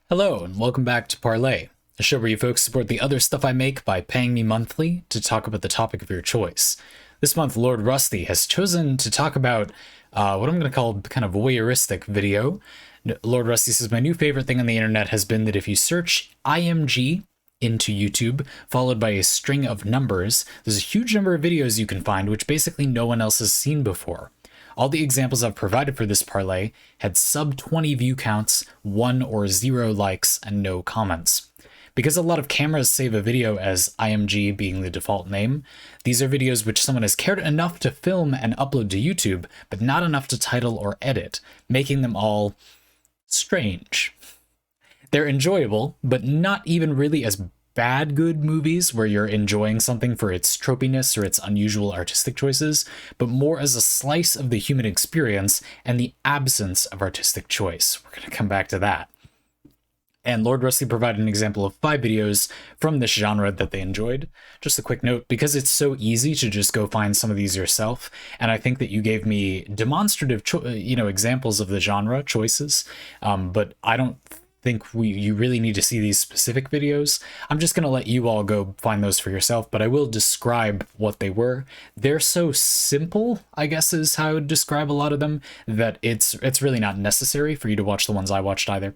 Hello, and welcome back to Parley, a show where you folks support the other stuff I make by paying me monthly to talk about the topic of your choice. This month, Lordrusty has chosen to talk about what I'm going to call kind of voyeuristic video. Lordrusty says, my new favorite thing on the internet has been that if you search IMG into YouTube, followed by a string of numbers, there's a huge number of videos you can find which basically no one else has seen before. All the examples I've provided for this parlay had sub 20 view counts, 1 or 0 likes, and no comments. Because a lot of cameras save a video as IMG being the default name, these are videos which someone has cared enough to film and upload to YouTube, but not enough to title or edit, making them all strange. They're enjoyable, but not even really as bad good movies where you're enjoying something for its tropiness or its unusual artistic choices, but more as a slice of the human experience and the absence of artistic choice. We're going to come back to that. And Lordrusty provided an example of 5 videos from this genre that they enjoyed. Just a quick note, because it's so easy to just go find some of these yourself, and I think that you gave me demonstrative examples of the genre choices, but I don't think you really need to see these specific videos. I'm just going to let you all go find those for yourself, but I will describe what they were. They're so simple, I guess is how I would describe a lot of them, that it's really not necessary for you to watch the ones I watched either.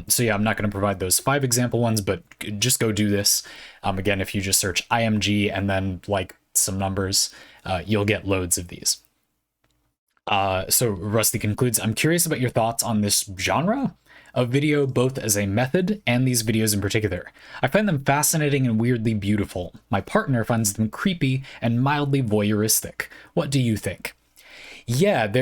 So yeah, I'm not going to provide those 5 example ones, but just go do this. Again, if you just search IMG and then like some numbers, you'll get loads of these. So Rusty concludes, I'm curious about your thoughts on this genre of video, both as a method and these videos in particular. I find them fascinating and weirdly beautiful. My partner finds them creepy and mildly voyeuristic. What do you think? Yeah,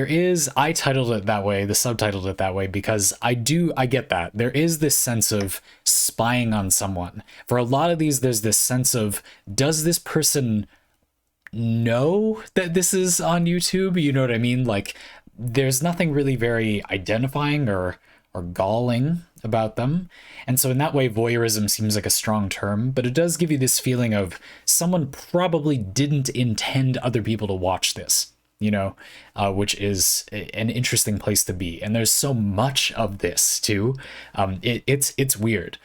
I titled it that way, the subtitled it that way, because I get that. There is this sense of spying on someone. For a lot of these, there's this sense of, does this person know that this is on YouTube? You know what I mean? Like, there's nothing really very identifying or galling about them. And so in that way, voyeurism seems like a strong term, but it does give you this feeling of someone probably didn't intend other people to watch this, which is an interesting place to be. And there's so much of this too. It's weird.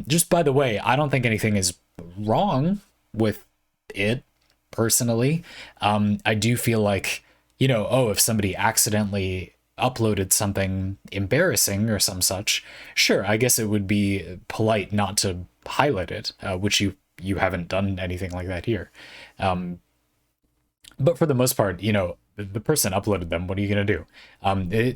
Just by the way, I don't think anything is wrong with it personally. I do feel like, if somebody accidentally uploaded something embarrassing or some such, sure, I guess it would be polite not to highlight it, which you haven't done anything like that here. But for the most part, the person uploaded them. What are you going to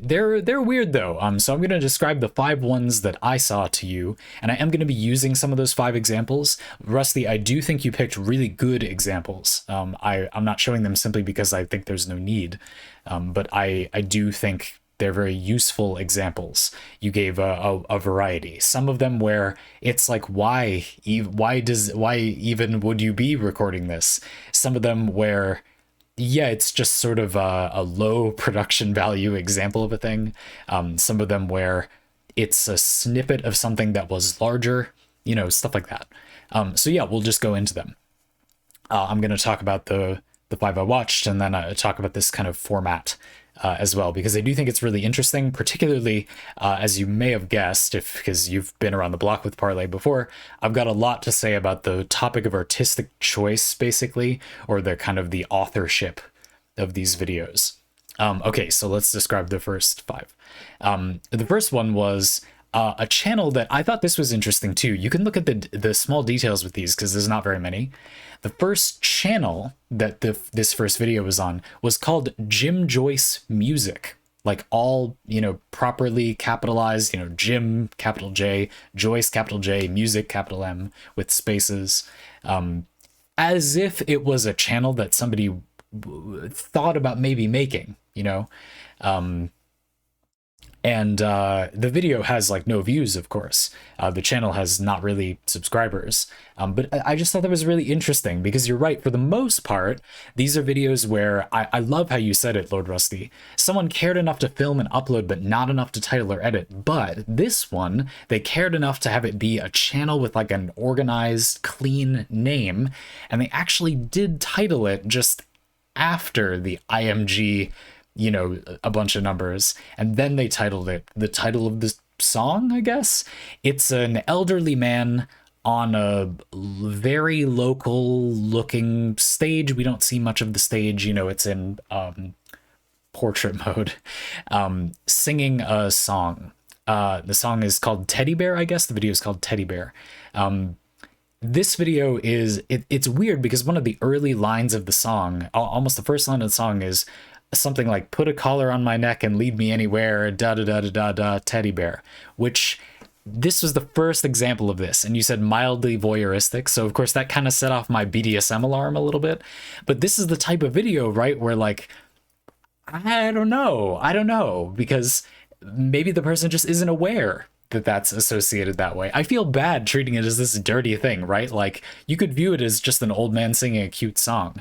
do? They're weird though. So I'm going to describe the 5 ones that I saw to you, and I am going to be using some of those 5 examples. Rusty, I do think you picked really good examples. I'm not showing them simply because I think there's no need, but I do think they're very useful examples. You gave a variety. Some of them where it's like, why even would you be recording this? Some of them where, yeah, it's just sort of a low production value example of a thing. Some of them where it's a snippet of something that was larger, stuff like that. So yeah, we'll just go into them. I'm going to talk about the 5 I watched, and then talk about this kind of format as well, because I do think it's really interesting, particularly as you may have guessed, because you've been around the block with Parley before. I've got a lot to say about the topic of artistic choice, basically, or the kind of the authorship of these videos. Okay, so let's describe the first 5. The first one was a channel that I thought this was interesting too. You can look at the small details with these because there's not very many. The first channel that this first video was on was called Jim Joyce Music, like all, properly capitalized, Jim, capital J, Joyce, capital J, Music, capital M, with spaces, as if it was a channel that somebody thought about maybe making, and the video has like no views, of course. The channel has not really subscribers, but I just thought that was really interesting, because you're right, for the most part these are videos where I love how you said it, Lordrusty. Someone cared enough to film and upload, but not enough to title or edit. But this one, they cared enough to have it be a channel with like an organized, clean name, and they actually did title it just after the IMG, a bunch of numbers, and then they titled it the title of this song, I guess. It's an elderly man on a very local looking stage. We don't see much of the stage, you know, it's in portrait mode, singing a song. The song is called Teddy Bear, I guess. The video is called Teddy Bear. This video is, it's weird because one of the early lines of the song, almost the first line of the song, is something like, put a collar on my neck and lead me anywhere, da da da da da da, teddy bear, which this was the first example of this. And you said mildly voyeuristic, so of course that kind of set off my BDSM alarm a little bit. But this is the type of video, right, where like, I don't know, because maybe the person just isn't aware that that's associated that way. I feel bad treating it as this dirty thing, right? Like, you could view it as just an old man singing a cute song,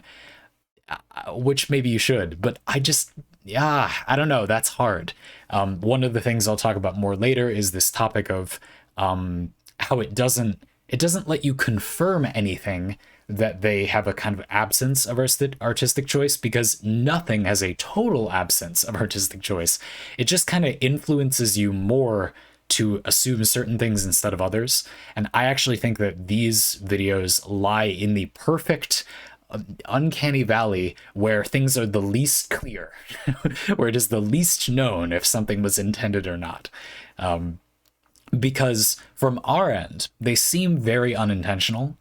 which maybe you should, but I don't know, that's hard. One of the things I'll talk about more later is this topic of how it doesn't let you confirm anything that they have a kind of absence of artistic choice, because nothing has a total absence of artistic choice. It just kind of influences you more to assume certain things instead of others. And I actually think that these videos lie in the perfect uncanny valley where things are the least clear, where it is the least known if something was intended or not. Because from our end, they seem very unintentional,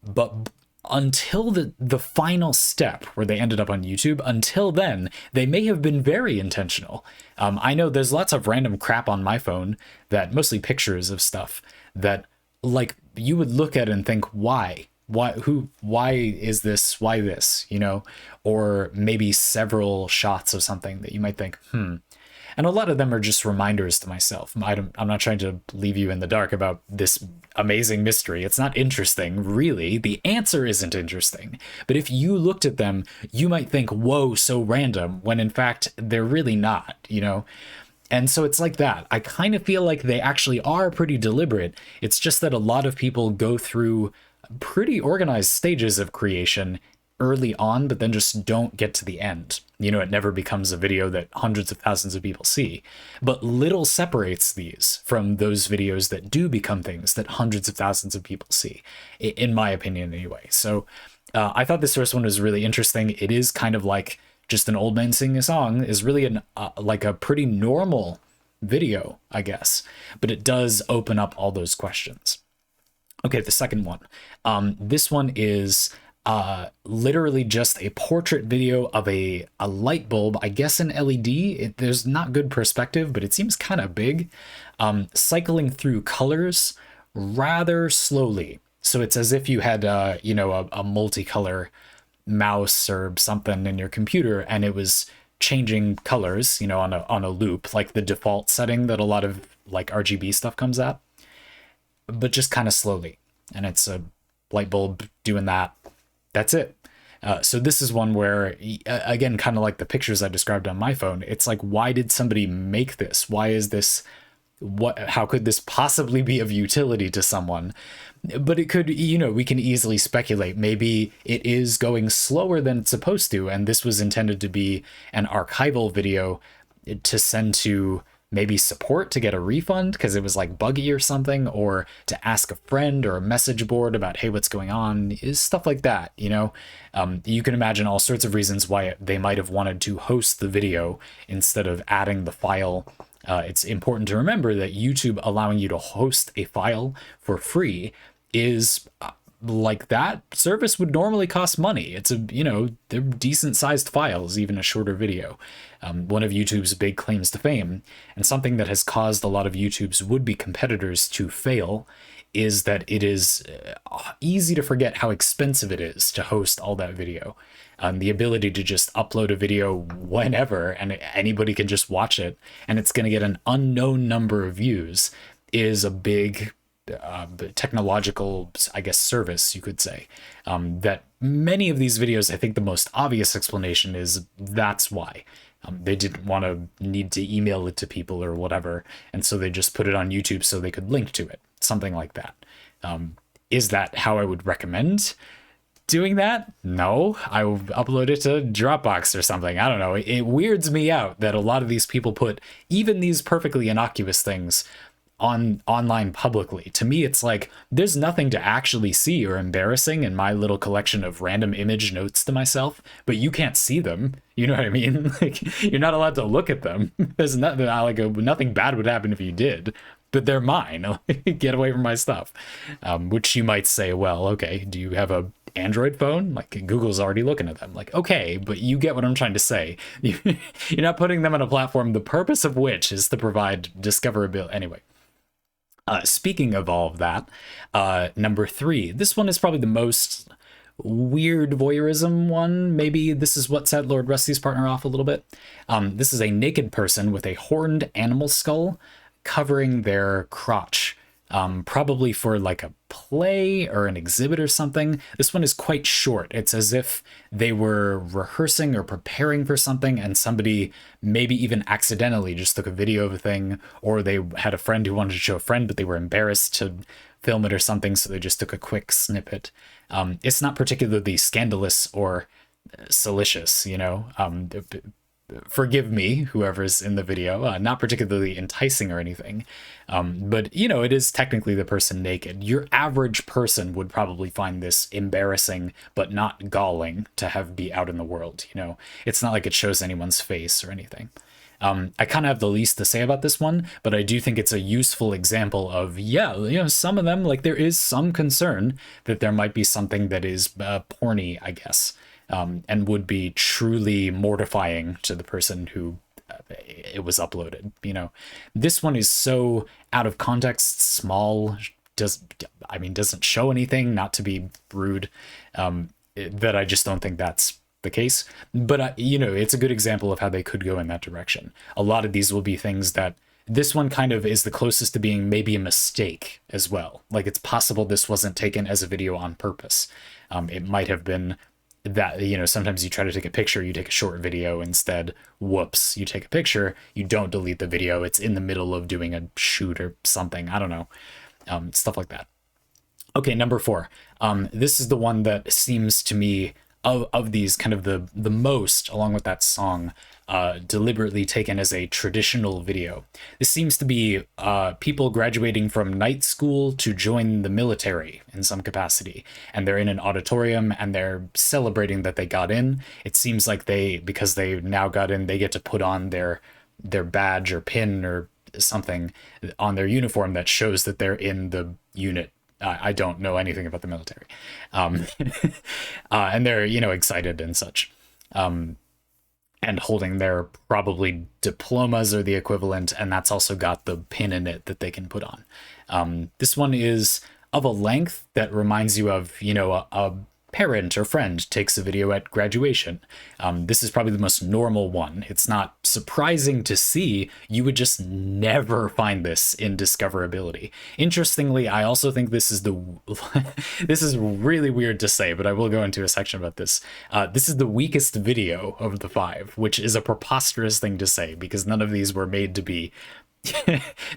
but until the final step where they ended up on YouTube, until then, they may have been very intentional. I know there's lots of random crap on my phone, that mostly pictures of stuff that, like, you would look at and think, why is this, why this, you know? Or maybe several shots of something that you might think, And a lot of them are just reminders to myself. I'm not trying to leave you in the dark about this amazing mystery. It's not interesting, really. The answer isn't interesting. But if you looked at them, you might think, whoa, so random, when in fact, they're really not, you know? And so it's like that. I kind of feel like they actually are pretty deliberate. It's just that a lot of people go through pretty organized stages of creation early on, but then just don't get to the end. You know, it never becomes a video that hundreds of thousands of people see. But little separates these from those videos that do become things that hundreds of thousands of people see, in my opinion anyway. So I thought this first one was really interesting. It is kind of like just an old man singing a song, is really like a pretty normal video, I guess. But it does open up all those questions. Okay, the second one. This one is literally just a portrait video of a light bulb, I guess an LED. There's not good perspective, but it seems kind of big, cycling through colors rather slowly. So it's as if you had, a multicolor mouse or something in your computer, and it was changing colors, on a loop, like the default setting that a lot of like RGB stuff comes at, but just kind of slowly. And it's a light bulb doing that. That's it. So this is one where, again, kind of like the pictures I described on my phone, it's like, why did somebody make this? Why is this? How could this possibly be of utility to someone? But it could, we can easily speculate. Maybe it is going slower than it's supposed to, and this was intended to be an archival video to send to maybe support to get a refund because it was like buggy or something, or to ask a friend or a message board about, hey, what's going on, is stuff like that. You can imagine all sorts of reasons why they might have wanted to host the video instead of adding the file. It's important to remember that YouTube allowing you to host a file for free is like, that service would normally cost money. It's they're decent sized files, even a shorter video. One of YouTube's big claims to fame, and something that has caused a lot of YouTube's would-be competitors to fail, is that it is easy to forget how expensive it is to host all that video. The ability to just upload a video whenever and anybody can just watch it, and it's going to get an unknown number of views, is a big technological, I guess, service, you could say. That many of these videos, I think the most obvious explanation is that's why. They didn't want to need to email it to people or whatever, and so they just put it on YouTube so they could link to it, something like that. Is that how I would recommend doing that? No, I will upload it to Dropbox or something. I don't know. It weirds me out that a lot of these people put even these perfectly innocuous things online publicly. To me, it's like there's nothing to actually see or embarrassing in my little collection of random image notes to myself, but you can't see them. You know what I mean? Like, you're not allowed to look at them. There's nothing like nothing bad would happen if you did, but they're mine. Get away from my stuff. Which you might say, well, okay, do you have a Android phone? Like, Google's already looking at them. Like, okay, but you get what I'm trying to say. You're not putting them on a platform, the purpose of which is to provide discoverability. Anyway, speaking of all of that, number 3, this one is probably the most weird voyeurism one. Maybe this is what set Lordrusty's partner off a little bit. This is a naked person with a horned animal skull covering their crotch. Probably for like a play or an exhibit or something. This one is quite short. It's as if they were rehearsing or preparing for something, and somebody maybe even accidentally just took a video of a thing, or they had a friend who wanted to show a friend, but they were embarrassed to film it or something, so they just took a quick snippet. It's not particularly scandalous or salacious, you know. Forgive me, whoever's in the video, not particularly enticing or anything, but you know, it is technically the person naked. Your average person would probably find this embarrassing, but not galling to have be out in the world. You know, it's not like it shows anyone's face or anything. I kind of have the least to say about this one, but I do think it's a useful example of, yeah, you know, some of them, like, there is some concern that there might be something that is porny, I guess. And would be truly mortifying to the person who it was uploaded. You know, this one is so out of context, small, doesn't show anything, not to be rude, that I just don't think that's the case. But, you know, it's a good example of how they could go in that direction. A lot of these will be things that this one kind of is the closest to being maybe a mistake as well. Like, it's possible this wasn't taken as a video on purpose. It might have been that, you know, sometimes you try to take a picture, you take a short video instead. Whoops, you take a picture, you don't delete the video, it's in the middle of doing a shoot or something, I don't know, stuff like that. Okay, number 4. This is the one that seems to me of these kind of the most, along with that song, deliberately taken as a traditional video. This seems to be people graduating from night school to join the military in some capacity, and they're in an auditorium and they're celebrating that they got in. It seems like because they now got in, they get to put on their badge or pin or something on their uniform that shows that they're in the unit. I don't know anything about the military. And they're, you know, excited and such. And holding their probably diplomas or the equivalent, and that's also got the pin in it that they can put on. This one is of a length that reminds you of, you know, a parent or friend takes a video at graduation. This is probably the most normal one. It's not surprising to see. You would just never find this in discoverability. Interestingly, I also think this is this is really weird to say, but I will go into a section about this. This is the weakest video of the 5, which is a preposterous thing to say because none of these were made to be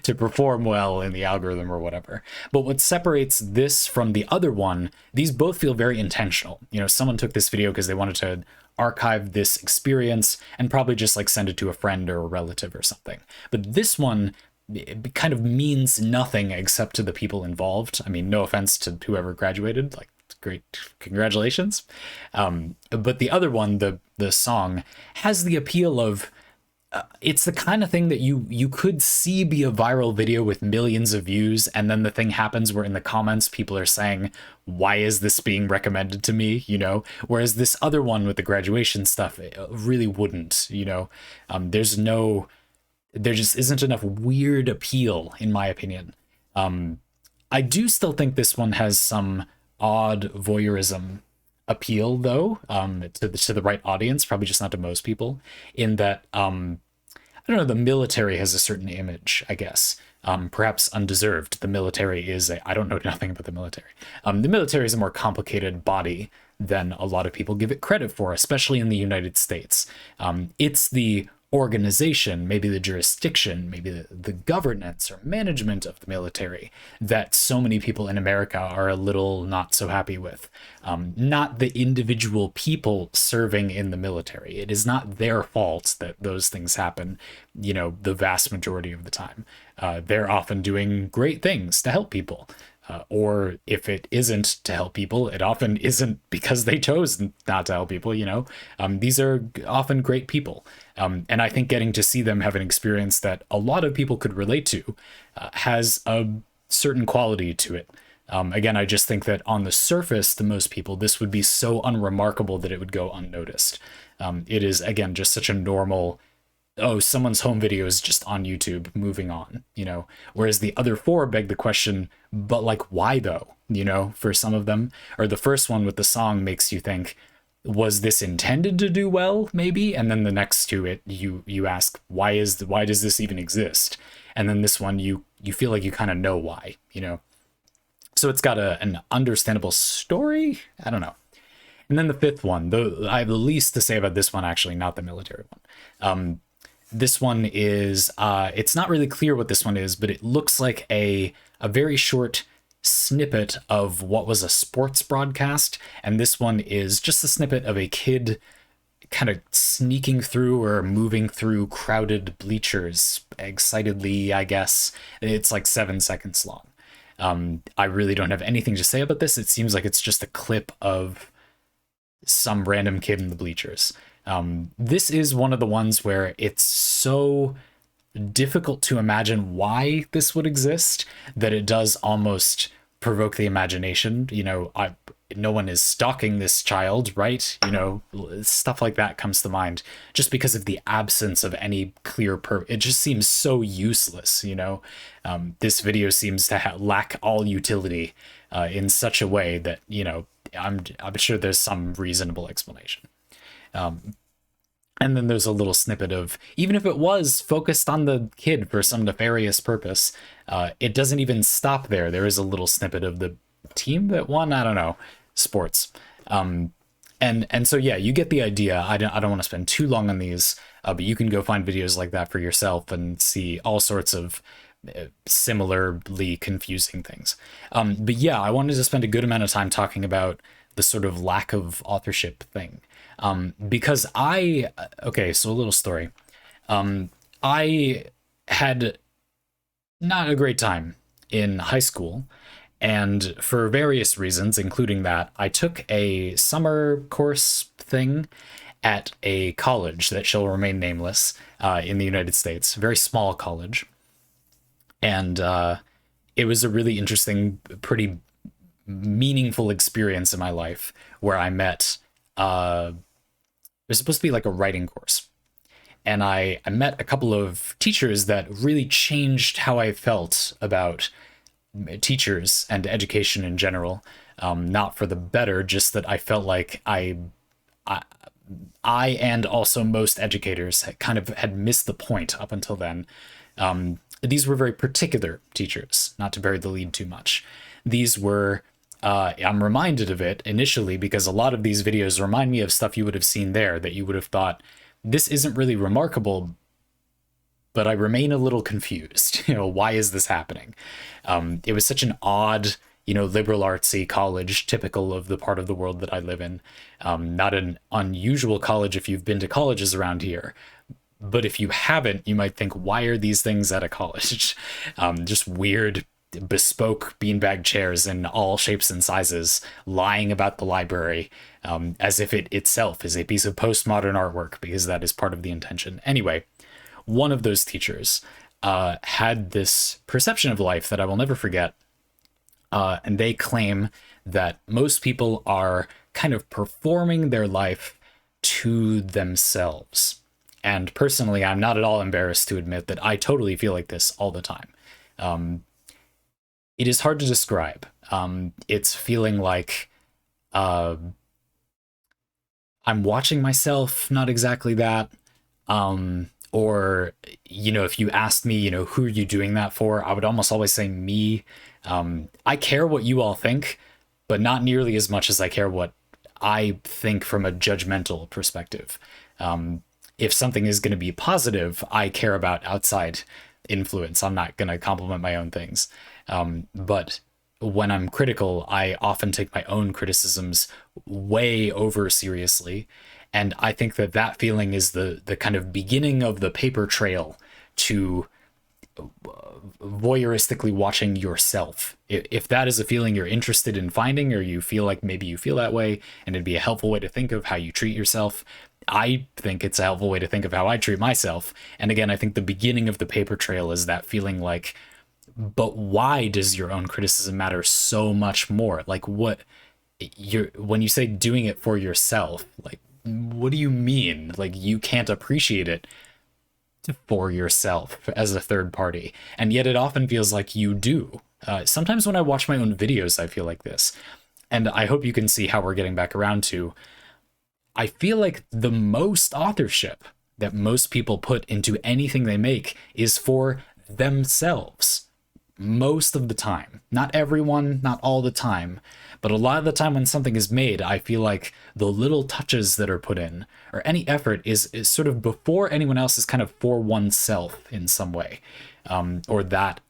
to perform well in the algorithm or whatever. But what separates this from the other one, these both feel very intentional. You know, someone took this video because they wanted to archive this experience and probably just like send it to a friend or a relative or something. But this one, it kind of means nothing except to the people involved. I mean, no offense to whoever graduated, like, great, congratulations. But the other one, the song, has the appeal of it's the kind of thing that you could see be a viral video with millions of views, and then the thing happens where in the comments people are saying, why is this being recommended to me, you know? Whereas this other one with the graduation stuff, it really wouldn't, you know? There just isn't enough weird appeal, in my opinion. I do still think this one has some odd voyeurism appeal, though, to the right audience, probably just not to most people, in that I don't know, the military has a certain image, I guess, perhaps undeserved. The military is I don't know nothing about the military. The military is a more complicated body than a lot of people give it credit for, especially in the United States. It's the organization, maybe the jurisdiction, maybe the governance or management of the military that so many people in America are a little not so happy with. Not the individual people serving in the military. It is not their fault that those things happen, you know, the vast majority of the time. They're often doing great things to help people. Or if it isn't to help people, it often isn't because they chose not to help people, you know? These are often great people. And I think getting to see them have an experience that a lot of people could relate to has a certain quality to it. Again, I just think that on the surface, to most people, this would be so unremarkable that it would go unnoticed. It is, again, just such a normal, oh, someone's home video is just on YouTube, moving on, you know? Whereas the other four beg the question, but like, why though? You know, for some of them, or the first one with the song makes you think, was this intended to do well, maybe? And then the next two, you ask, why does this even exist? And then this one, you feel like you kind of know why, you know? So it's got an understandable story. I don't know. And then the fifth one, though I have the least to say about this one, actually, not the military one. This one is, it's not really clear what this one is, but it looks like a very short snippet of what was a sports broadcast. And this one is just a snippet of a kid kind of sneaking through or moving through crowded bleachers excitedly, I guess. It's like 7 seconds long. I really don't have anything to say about this. It seems like it's just a clip of some random kid in the bleachers. This is one of the ones where it's so difficult to imagine why this would exist that it does almost provoke the imagination. You know, no one is stalking this child, right? You know, stuff like that comes to mind just because of the absence of any clear it just seems so useless, you know? This video seems to lack all utility in such a way that, you know, I'm sure there's some reasonable explanation. And then there's a little snippet of, even if it was focused on the kid for some nefarious purpose, it doesn't even stop there. There is a little snippet of the team that won, I don't know, sports. And so, yeah, you get the idea. I don't want to spend too long on these, but you can go find videos like that for yourself and see all sorts of similarly confusing things. But yeah, I wanted to spend a good amount of time talking about the sort of lack of authorship thing. Because okay, so a little story. I had not a great time in high school, and for various reasons, including that, I took a summer course thing at a college that shall remain nameless in the United States, a very small college. And it was a really interesting, pretty meaningful experience in my life where I met, it was supposed to be like a writing course. And I met a couple of teachers that really changed how I felt about teachers and education in general. Not for the better, just that I felt like I and also most educators had missed the point up until then. These were very particular teachers, not to bury the lead too much. These were, I'm reminded of it initially because a lot of these videos remind me of stuff you would have seen there that you would have thought, this isn't really remarkable, but I remain a little confused. You know, why is this happening? It was such an odd, you know, liberal artsy college, typical of the part of the world that I live in. Not an unusual college if you've been to colleges around here. But if you haven't, you might think, why are these things at a college? Just weird, bespoke beanbag chairs in all shapes and sizes, lying about the library, as if it itself is a piece of postmodern artwork, because that is part of the intention. Anyway, one of those teachers had this perception of life that I will never forget. And they claim that most people are kind of performing their life to themselves. And personally, I'm not at all embarrassed to admit that I totally feel like this all the time. It is hard to describe. It's feeling like I'm watching myself, not exactly that. Or, you know, if you asked me, you know, who are you doing that for? I would almost always say me. I care what you all think, but not nearly as much as I care what I think from a judgmental perspective. If something is going to be positive, I care about outside influence. I'm not going to compliment my own things. But when I'm critical, I often take my own criticisms way over seriously. And I think that feeling is the kind of beginning of the paper trail to voyeuristically watching yourself. If that is a feeling you're interested in finding, or you feel like maybe you feel that way, and it'd be a helpful way to think of how you treat yourself, I think it's a helpful way to think of how I treat myself. And again, I think the beginning of the paper trail is that feeling like, but why does your own criticism matter so much more? Like, what you're, when you say doing it for yourself, like, what do you mean? Like, you can't appreciate it for yourself as a third party, and yet it often feels like you do. Sometimes when I watch my own videos, I feel like this, and I hope you can see how we're getting back around to, I feel like the most authorship that most people put into anything they make is for themselves. Most of the time. Not everyone, not all the time, but a lot of the time when something is made, I feel like the little touches that are put in, or any effort, is sort of before anyone else, is kind of for oneself in some way, or that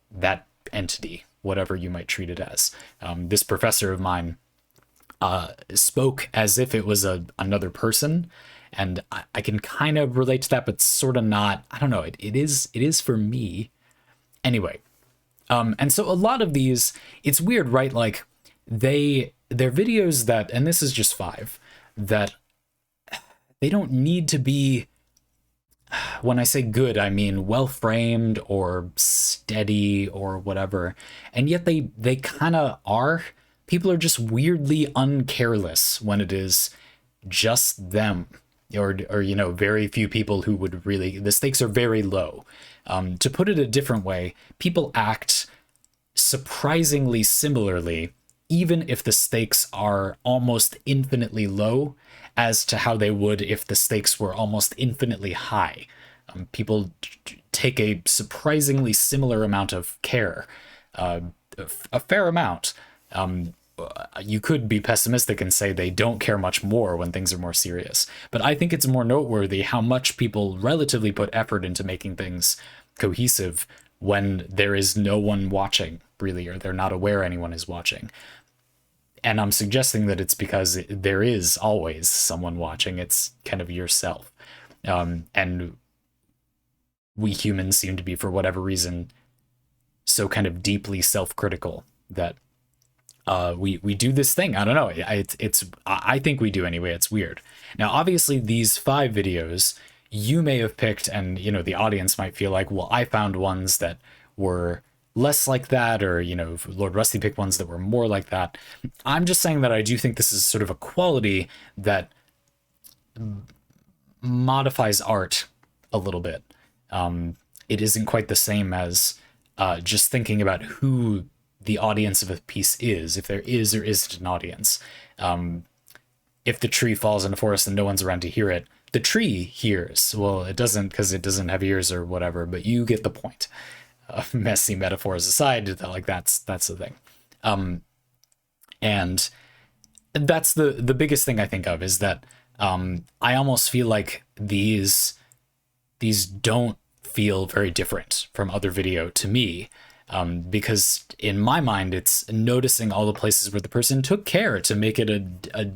entity, whatever you might treat it as. This professor of mine spoke as if it was another person, and I can kind of relate to that, but sort of not. I don't know. It is for me. Anyway, and so a lot of these, it's weird, right? Like they're videos that, and this is just 5, that they don't need to be, when I say good, I mean well framed or steady or whatever, and yet they kind of are. People are just weirdly uncareless when it is just them, or you know, very few people who would really, the stakes are very low. To put it a different way, people act surprisingly similarly, even if the stakes are almost infinitely low, as to how they would if the stakes were almost infinitely high. People take a surprisingly similar amount of care, a fair amount. You could be pessimistic and say they don't care much more when things are more serious. But I think it's more noteworthy how much people relatively put effort into making things cohesive when there is no one watching, really, or they're not aware anyone is watching. And I'm suggesting that it's because there is always someone watching. It's kind of yourself. And we humans seem to be, for whatever reason, so kind of deeply self-critical that we do this thing. I don't know. I think we do anyway. It's weird. Now, obviously, these 5 videos you may have picked, and you know, the audience might feel like, well, I found ones that were less like that, or you know, Lordrusty picked ones that were more like that. I'm just saying that I do think this is sort of a quality that modifies art a little bit. It isn't quite the same as just thinking about who the audience of a piece is, if there is or isn't an audience. If the tree falls in a forest and no one's around to hear it, the tree hears. Well, it doesn't, because it doesn't have ears or whatever, but you get the point. Messy metaphors aside, like that's the thing. And that's the biggest thing I think of, is that I almost feel like these don't feel very different from other video to me. Because in my mind, it's noticing all the places where the person took care to make it a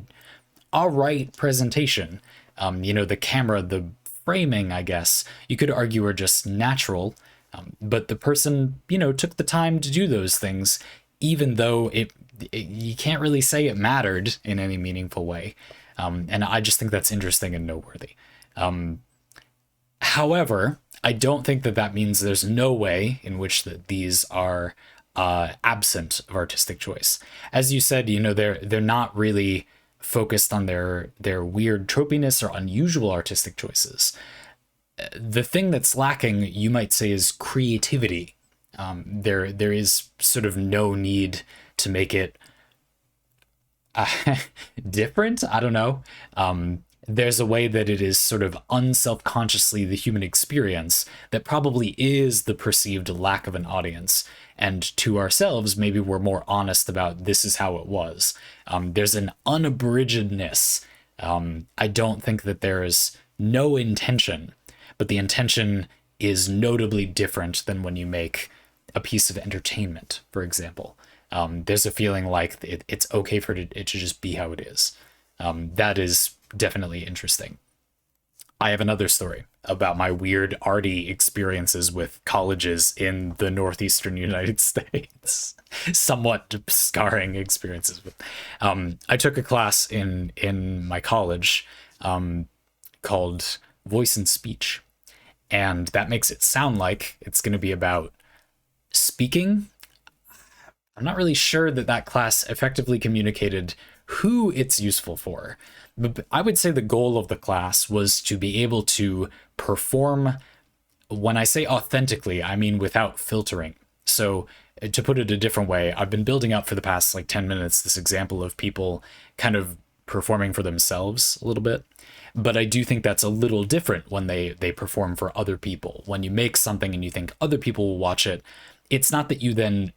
all right presentation. You know, the camera, the framing, I guess you could argue, are just natural. But the person, you know, took the time to do those things, even though you can't really say it mattered in any meaningful way. And I just think that's interesting and noteworthy. However, I don't think that means there's no way in which these are absent of artistic choice. As you said, you know, they're not really focused on their weird tropiness or unusual artistic choices. The thing that's lacking, you might say, is creativity. There is sort of no need to make it different. I don't know. There's a way that it is sort of unselfconsciously the human experience that probably is the perceived lack of an audience. And to ourselves, maybe we're more honest about this is how it was. There's an unabridgedness. I don't think that there is no intention, but the intention is notably different than when you make a piece of entertainment, for example. There's a feeling like it's okay for it to just be how it is. That is definitely interesting. I have another story. about my weird arty experiences with colleges in the northeastern United States. Somewhat scarring experiences with. I took a class in my college called Voice and Speech, and that makes it sound like it's going to be about speaking. I'm not really sure that class effectively communicated who it's useful for. But I would say the goal of the class was to be able to perform. When I say authentically, I mean without filtering. So to put it a different way, I've been building up for the past like 10 minutes this example of people kind of performing for themselves a little bit. But I do think that's a little different when they perform for other people. When you make something and you think other people will watch it, it's not that you then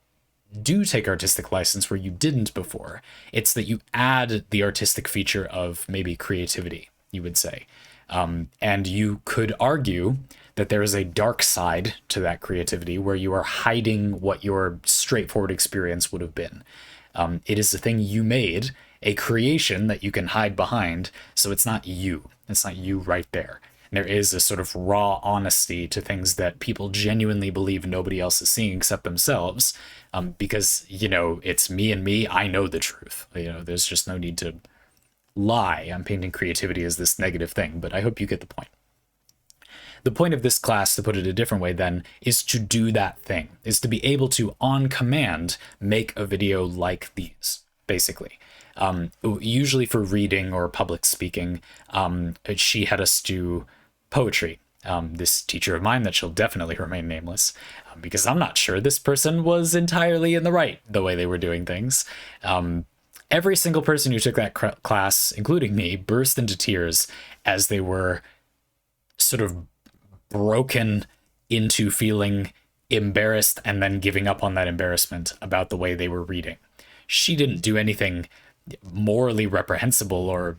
do take artistic license where you didn't before. It's that you add the artistic feature of maybe creativity, you would say. And you could argue that there is a dark side to that creativity where you are hiding what your straightforward experience would have been. It is a thing you made, a creation that you can hide behind, so it's not you. It's not you right there. There is a sort of raw honesty to things that people genuinely believe nobody else is seeing except themselves, because, it's me and me. I know the truth. There's just no need to lie. I'm painting creativity as this negative thing, but I hope you get the point. The point of this class, to put it a different way then, is to do that thing, is to be able to, on command, make a video like these, basically. Usually for reading or public speaking, she had us do poetry. This teacher of mine that shall definitely remain nameless, because I'm not sure this person was entirely in the right the way they were doing things. Every single person who took that class, including me, burst into tears as they were sort of broken into feeling embarrassed and then giving up on that embarrassment about the way they were reading. She didn't do anything morally reprehensible or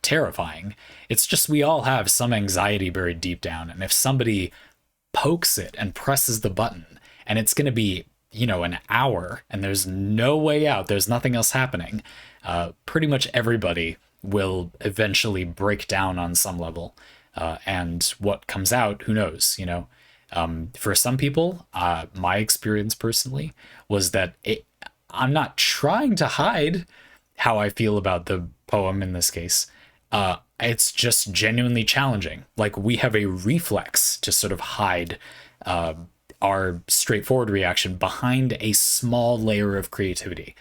terrifying. It's just we all have some anxiety buried deep down, and if somebody pokes it and presses the button and it's going to be an hour and there's no way out, there's nothing else happening, pretty much everybody will eventually break down on some level, and what comes out, who knows. For some people, my experience personally was that I'm not trying to hide how I feel about the poem in this case. It's just genuinely challenging. Like, we have a reflex to sort of hide our straightforward reaction behind a small layer of creativity.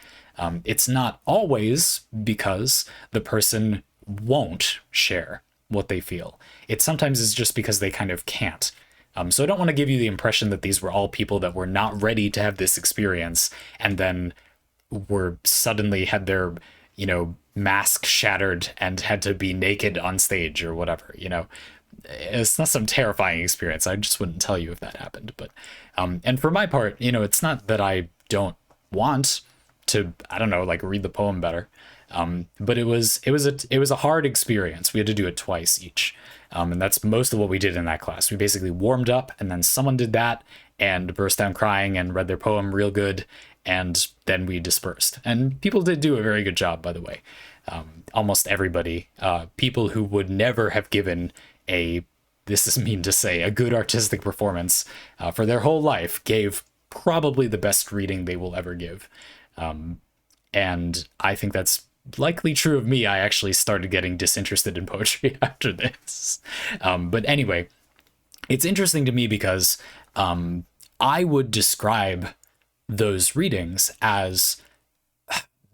It's not always because the person won't share what they feel. It sometimes is just because they kind of can't. So I don't want to give you the impression that these were all people that were not ready to have this experience and then were suddenly had their, mask shattered and had to be naked on stage or whatever. It's not some terrifying experience. I just wouldn't tell you if that happened. But and for my part, it's not that I don't want to, read the poem better. But it was a hard experience. We had to do it twice each. And that's most of what we did in that class. We basically warmed up, and then someone did that and burst down crying and read their poem real good, and then we dispersed. And people did do a very good job, by the way. Almost everybody, people who would never have given this is mean to say, a good artistic performance for their whole life, gave probably the best reading they will ever give. And I think that's likely true of me. I actually started getting disinterested in poetry after this. But anyway, it's interesting to me because I would describe those readings as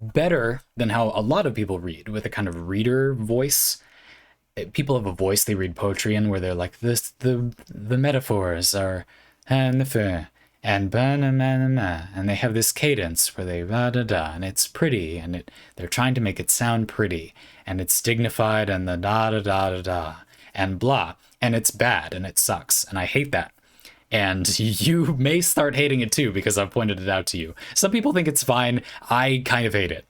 better than how a lot of people read, with a kind of reader voice. People have a voice they read poetry in where they're like, the metaphors are and they have this cadence where they da and it's pretty, and they're trying to make it sound pretty, and it's dignified, and the da and blah, and it's bad and it sucks, and I hate that. And you may start hating it too, because I've pointed it out to you. Some people think it's fine. I kind of hate it.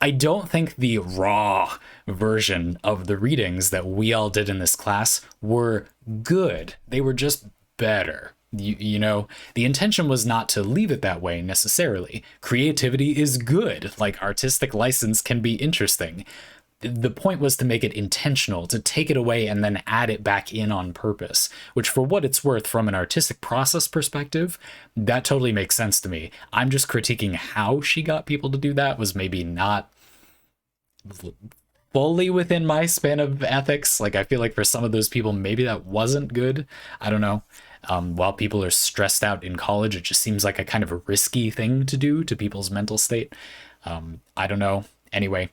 I don't think the raw version of the readings that we all did in this class were good. They were just better. The intention was not to leave it that way necessarily. Creativity is good. Like, artistic license can be interesting. the point was to make it intentional, to take it away and then add it back in on purpose, which for what it's worth from an artistic process perspective, that totally makes sense to me. I'm just critiquing how she got people to do that was maybe not fully within my span of ethics. Like, I feel like for some of those people, maybe that wasn't good. I don't know. While people are stressed out in college, it just seems like a kind of a risky thing to do to people's mental state. I don't know. Anyway,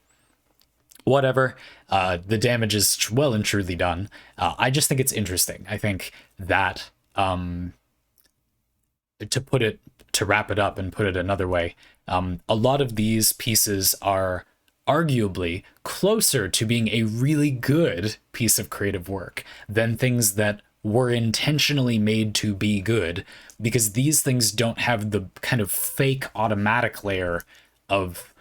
whatever. The damage is well and truly done. I just think it's interesting. I think that to wrap it up and put it another way, a lot of these pieces are arguably closer to being a really good piece of creative work than things that were intentionally made to be good, because these things don't have the kind of fake automatic layer of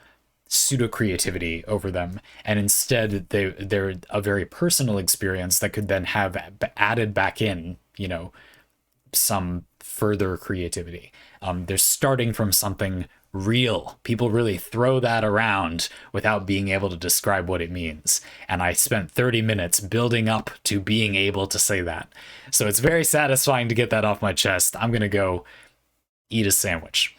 pseudo creativity over them, and instead they're a very personal experience that could then have added back in, some further creativity. They're starting from something real. People really throw that around without being able to describe what it means. And I spent 30 minutes building up to being able to say that. So it's very satisfying to get that off my chest. I'm going to go eat a sandwich.